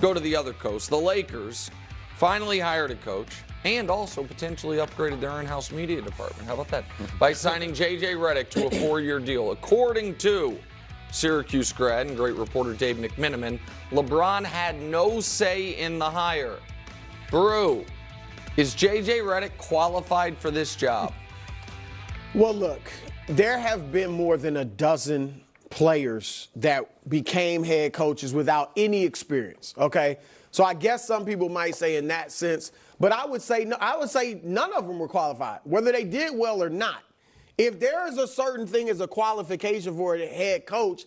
Go to the other coast. The Lakers finally hired a coach and also potentially upgraded their in-house media department. How about that? By signing JJ Redick to a 4-year deal. According to Syracuse grad and great reporter Dave McMiniman, LeBron had no say in the hire. Brew, is JJ Redick qualified for this job? Well, look, there have been more than a dozen players that became head coaches without any experience, okay? So I guess some people might say in that sense, but I would say none of them were qualified, whether they did well or not. If there is a certain thing as a qualification for a head coach,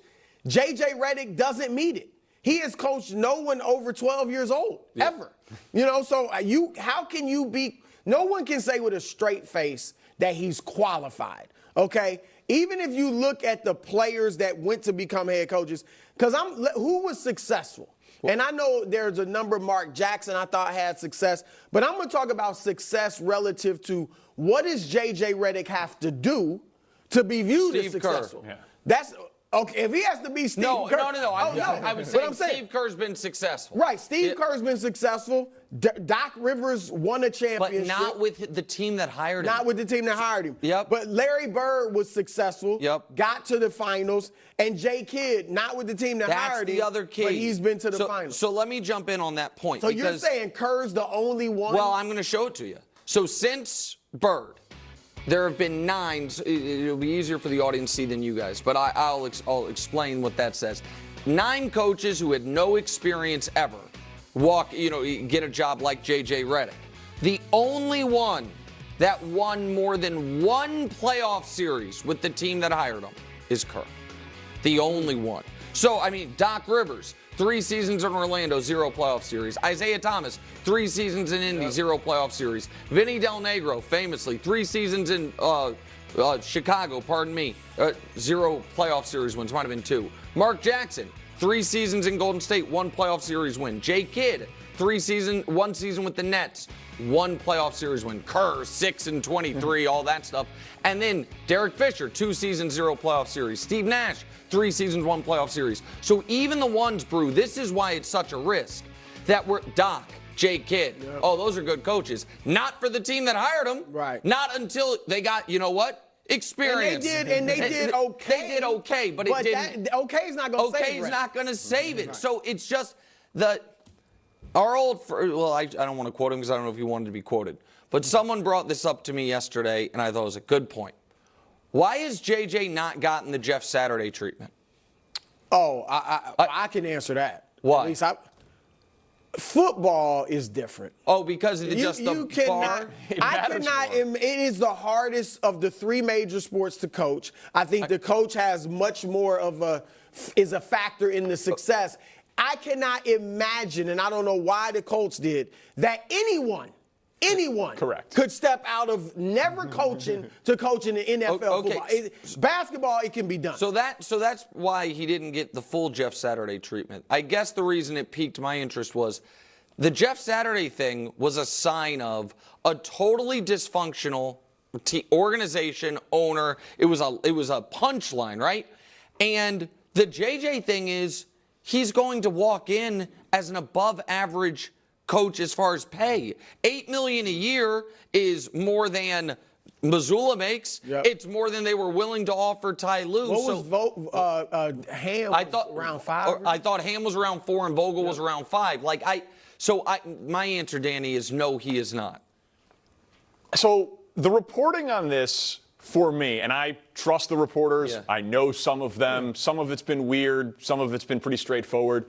JJ Redick doesn't meet it. He has coached no one over 12 years old, ever. You know, so how can you be, no one can say with a straight face that he's qualified, okay? Even if you look at the players that went to become head coaches, because who was successful? And I know there's a number, Mark Jackson, I thought had success, but I'm going to talk about success relative to what does J.J. Redick have to do to be viewed as successful? Kerr. Yeah. That's okay. If he has to be Steve Kerr. No. I was saying Steve Kerr's been successful. Right. Steve Kerr's been successful. Doc Rivers won a championship. But not with the team that hired him. Not with the team that hired him. Yep. But Larry Bird was successul. Yep. Got to the finals. And Jay Kidd, not with the team that hired him. That's the other key. But he's been to the finals. So let me jump in on that point. So you're saying Kerr's the only one? Well, I'm going to show it to you. So since Bird, there have been 9. It'll be easier for the audience to see than you guys, but I'll explain what that says. 9 coaches who had no experience ever get a job like JJ Redick. The only one that won more than one playoff series with the team that hired him is Kerr. The only one. So, I mean, Doc Rivers, 3 seasons in Orlando, 0 playoff series. Isaiah Thomas, 3 seasons in Indy, 0 playoff series. Vinny Del Negro, famously, 3 seasons in Chicago, 0 playoff series wins, might have been 2. Mark Jackson, 3 seasons in Golden State, 1 playoff series win. Jay Kidd, 1 season with the Nets, 1 playoff series win. Kerr, 6 and 23, all that stuff. And then Derek Fisher, 2 seasons, 0 playoff series. Steve Nash, 3 seasons, 1 playoff series. So even the ones, Brew, this is why it's such a risk that we're Doc, Jay Kidd. Yep. Oh, those are good coaches. Not for the team that hired them. Right. Not until they got, you know what? Experience. And they did okay. They did okay, but it didn't. Okay is not going to save it. Okay is not going to save it. Right. So it's just our old, I don't want to quote him because I don't know if he wanted to be quoted, but someone brought this up to me yesterday, and I thought it was a good point. Why has JJ not gotten the Jeff Saturday treatment? Oh, I can answer that. Why? At least football is different. Oh, because it's just the bar? It is the hardest of the 3 major sports to coach. I think the coach has much more of is a factor in the success. I cannot imagine, and I don't know why the Colts did, that anyone Correct. could step out of never coaching to coaching the NFL football. Basketball, it can be done. So that's why he didn't get the full Jeff Saturday treatment. I guess the reason it piqued my interest was the Jeff Saturday thing was a sign of a totally dysfunctional organization, owner. It was a punchline, right? And the JJ thing is he's going to walk in as an above average coach as far as pay. $8 million a year is more than Missoula makes. Yep. It's more than they were willing to offer Ty Lue. What was Ham? Around 5. I thought Ham was around 4 and Vogel was around 5. My answer, Danny, is no, he is not. So the reporting on this, for me, and I trust the reporters. Yeah. I know some of them. Yeah. Some of it's been weird. Some of it's been pretty straightforward.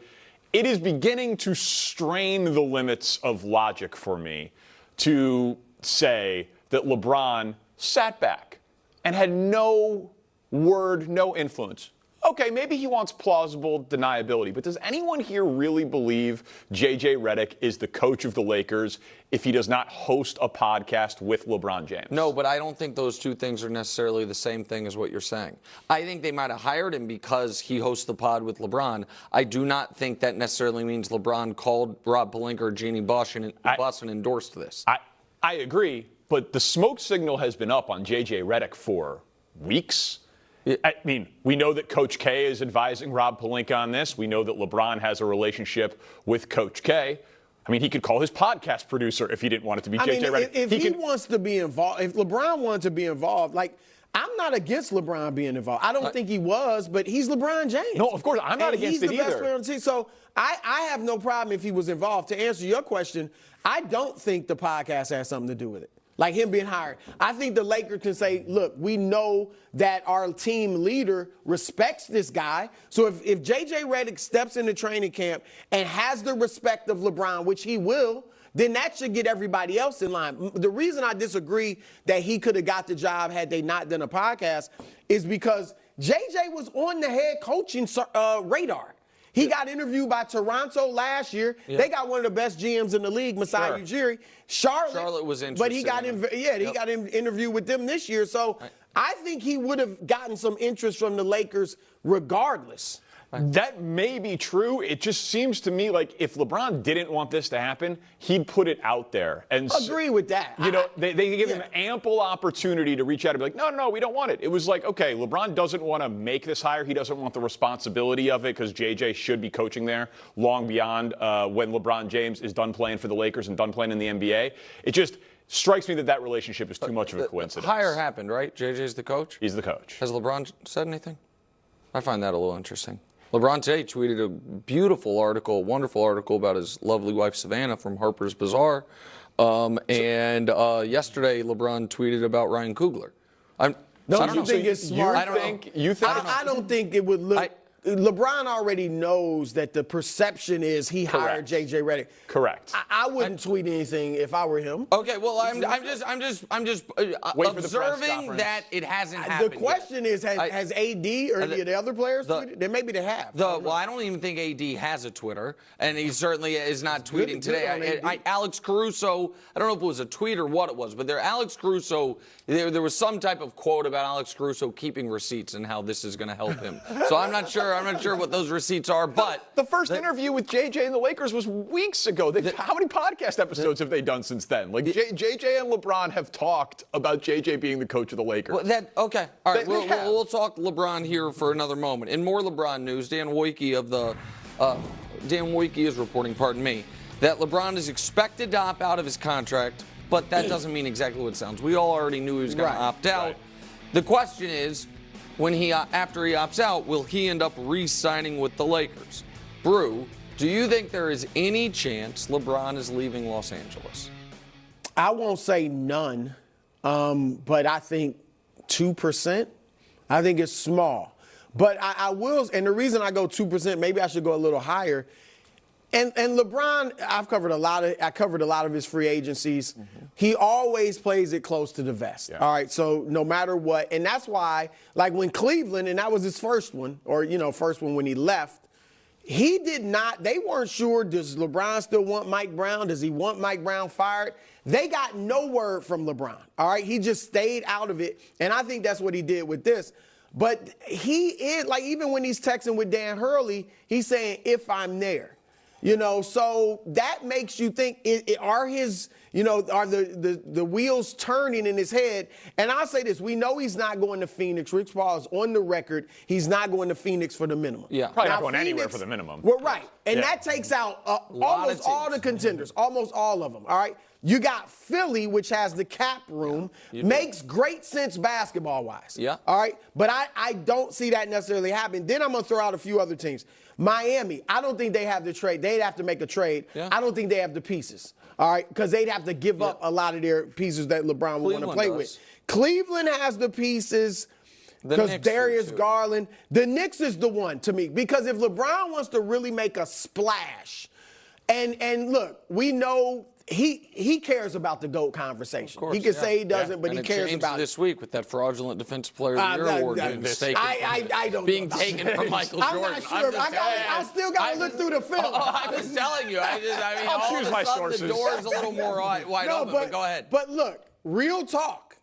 It is beginning to strain the limits of logic for me to say that LeBron sat back and had no word, no influence. Okay, maybe he wants plausible deniability, but does anyone here really believe JJ Redick is the coach of the Lakers if he does not host a podcast with LeBron James? No, but I don't think those two things are necessarily the same thing as what you're saying. I think they might have hired him because he hosts the pod with LeBron. I do not think that necessarily means LeBron called Rob Pelinka or Jeannie Buss and endorsed this. I agree, but the smoke signal has been up on JJ Redick for weeks. I mean, we know that Coach K is advising Rob Pelinka on this. We know that LeBron has a relationship with Coach K. I mean, he could call his podcast producer if he didn't want it to be JJ Redick. If he wants to be involved, if LeBron wanted to be involved, like, I'm not against LeBron being involved. I don't think he was, but he's LeBron James. No, of course, I'm not against it either. He's the best player on the team. So I have no problem if he was involved. To answer your question, I don't think the podcast has something to do with it. Like him being hired. I think the Lakers can say, look, we know that our team leader respects this guy. So if JJ Redick steps into training camp and has the respect of LeBron, which he will, then that should get everybody else in line. The reason I disagree that he could have got the job had they not done a podcast is because JJ was on the head coaching radar. He got interviewed by Toronto last year. Yeah. They got one of the best GMs in the league, Masai Ujiri. Charlotte was interested. But he got he got him interviewed with them this year. So I think he would have gotten some interest from the Lakers regardless. That may be true. It just seems to me like if LeBron didn't want this to happen, he'd put it out there. And agree with that. You know, they give him ample opportunity to reach out and be like, no, we don't want it. It was like, okay, LeBron doesn't want to make this hire. He doesn't want the responsibility of it because JJ should be coaching there long beyond when LeBron James is done playing for the Lakers and done playing in the NBA. It just strikes me that relationship is too much of a coincidence. The hire happened, right? JJ's the coach? He's the coach. Has LeBron said anything? I find that a little interesting. LeBron today tweeted a beautiful article, wonderful article about his lovely wife Savannah from Harper's Bazaar. Yesterday, LeBron tweeted about Ryan Coogler. Don't you think it's smart? I don't think it would look. LeBron already knows that the perception is he hired JJ Redick. Correct. I wouldn't tweet anything if I were him. Okay, well, I'm just observing that it hasn't happened. The question is, has AD or any of the other players tweeted? Then maybe they have. Well, I don't even think AD has a Twitter, and he certainly is not tweeting today. Alex Caruso, I don't know if it was a tweet or what it was, but Alex Caruso, there was some type of quote about Alex Caruso keeping receipts and how this is going to help him. So I'm not sure what those receipts are, but the first interview with JJ and the Lakers was weeks ago. How many podcast episodes have they done since then? Like JJ and LeBron have talked about JJ being the coach of the Lakers. Well, okay, all right. We'll talk LeBron here for another moment. In more LeBron news, Dan Wojcicki is reporting, that LeBron is expected to opt out of his contract, but that doesn't mean exactly what it sounds. We all already knew he was going to opt out. Right. The question is, after he opts out, will he end up re-signing with the Lakers? Brew, do you think there is any chance LeBron is leaving Los Angeles? I won't say none, but I think 2%. I think it's small. But I will, and the reason I go 2%, maybe I should go a little higher. And LeBron, I covered a lot of his free agencies. Mm-hmm. He always plays it close to the vest. Yeah. All right, so no matter what, and that's why, like when Cleveland, and that was his first one, or first one when he left, he did not. They weren't sure. Does LeBron still want Mike Brown? Does he want Mike Brown fired? They got no word from LeBron. All right, he just stayed out of it, and I think that's what he did with this. But he is like even when he's texting with Dan Hurley, he's saying if I'm there. So that makes you think, are the wheels turning in his head? And I'll say this, we know he's not going to Phoenix. Rich Paul is on the record. He's not going to Phoenix for the minimum. Yeah. Probably not going anywhere for the minimum. Well, right. And that takes out almost all the contenders, almost all of them, all right? You got Philly, which has the cap room, makes great sense basketball-wise. Yeah. All right? But I don't see that necessarily happening. Then I'm going to throw out a few other teams. Miami, I don't think they have the trade. They'd have to make a trade. Yeah. I don't think they have the pieces, all right, because they'd have to give up a lot of their pieces that LeBron would want to play with. Cleveland has the pieces because Darius Garland. The Knicks is the one to me because if LeBron wants to really make a splash, and look, we know he cares about the GOAT conversation. He can say he doesn't, but he cares about it. This week with that fraudulent Defensive Player of the Year award being taken from Michael Jordan. I'm not sure. I still got to look through the film. I was telling you. I'll choose my sources. The door's a little more wide open, but go ahead. But look, real talk.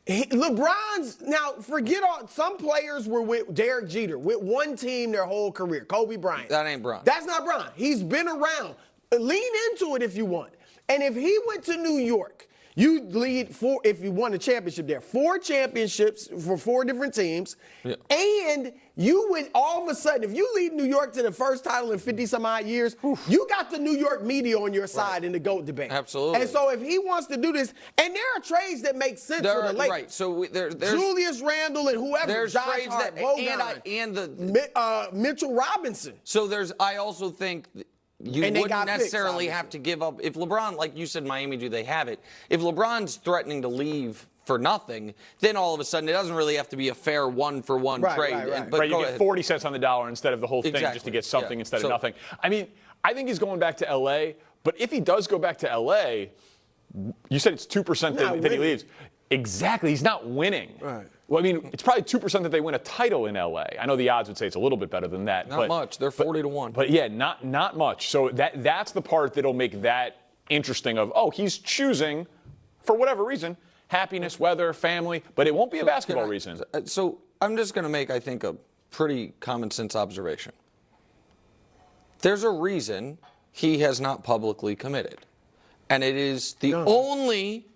LeBron's now forget all. Some players were with Derek Jeter with one team their whole career. Kobe Bryant. That ain't Bron. That's not Bron. He's been around. Lean into it if you want. And if he went to New York You lead if you won a championship there, 4 championships for 4 different teams. Yeah. And you would all of a sudden, if you lead New York to the first title in 50 some odd years, you got the New York media on your side in the GOAT debate. Absolutely. And so if he wants to do this, and there are trades that make sense for the Lakers. Right. So there's Julius Randle and whoever, there's Josh trades Hart, that Bogut, and the Mitchell Robinson. So I also think you wouldn't necessarily have to give up. If LeBron, like you said, Miami, do they have it? If LeBron's threatening to leave for nothing, then all of a sudden it doesn't really have to be a fair one-for-one trade. Right, you get 40 cents on the dollar instead of the whole thing just to get something instead of nothing. I mean, I think he's going back to L.A., but if he does go back to L.A., you said it's 2% that he leaves. Exactly. He's not winning. Right. Well, I mean, it's probably 2% that they win a title in L.A. I know the odds would say it's a little bit better than that. Not much. They're 40-1. But yeah, not much. So that's the part that'll make that interesting of, he's choosing, for whatever reason, happiness, weather, family, but it won't be a basketball reason. So I'm just going to make, I think, a pretty common sense observation. There's a reason he has not publicly committed. And it is the only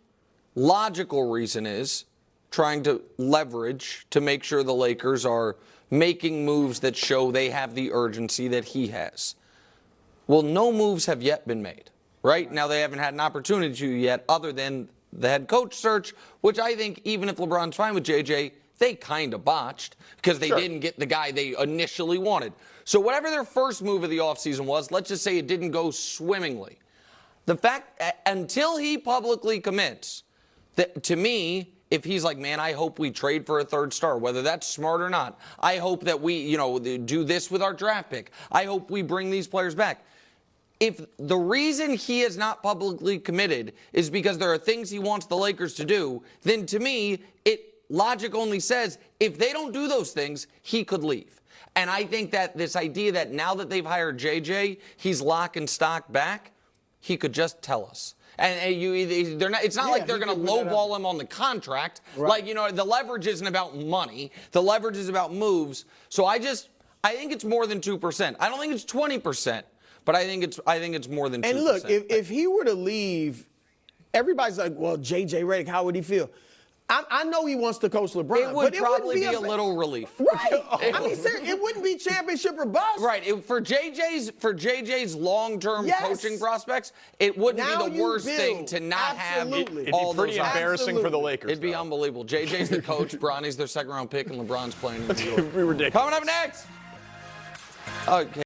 logical reason is trying to leverage to make sure the Lakers are making moves that show they have the urgency that he has. Well, no moves have yet been made, right? Now they haven't had an opportunity to yet other than the head coach search, which I think even if LeBron's fine with JJ, they kind of botched because they didn't get the guy they initially wanted. So whatever their first move of the offseason was, let's just say it didn't go swimmingly. The fact, until he publicly commits, that to me, if he's like, man, I hope we trade for a third star, whether that's smart or not. I hope that we, do this with our draft pick. I hope we bring these players back. If the reason he is not publicly committed is because there are things he wants the Lakers to do, then to me, logic only says if they don't do those things, he could leave. And I think that this idea that now that they've hired JJ, he's lock and stock back, he could just tell us. And they're not. It's not like they're going to lowball him on the contract. Right. Like, the leverage isn't about money. The leverage is about moves. So I think it's more than 2%. I don't think it's 20%, but I think it's more than 2%. And look, if he were to leave, everybody's like, well, JJ Redick, how would he feel? I know he wants to coach LeBron. It would probably be a little relief. Right. I mean, seriously, it wouldn't be championship or bust. Right. For JJ's long-term coaching prospects, it wouldn't be the worst thing to not have all those. It'd be pretty embarrassing for the Lakers. It'd be unbelievable. JJ's the coach, Bronny's their second-round pick, and LeBron's playing in New York. Ridiculous. Coming up next. Okay.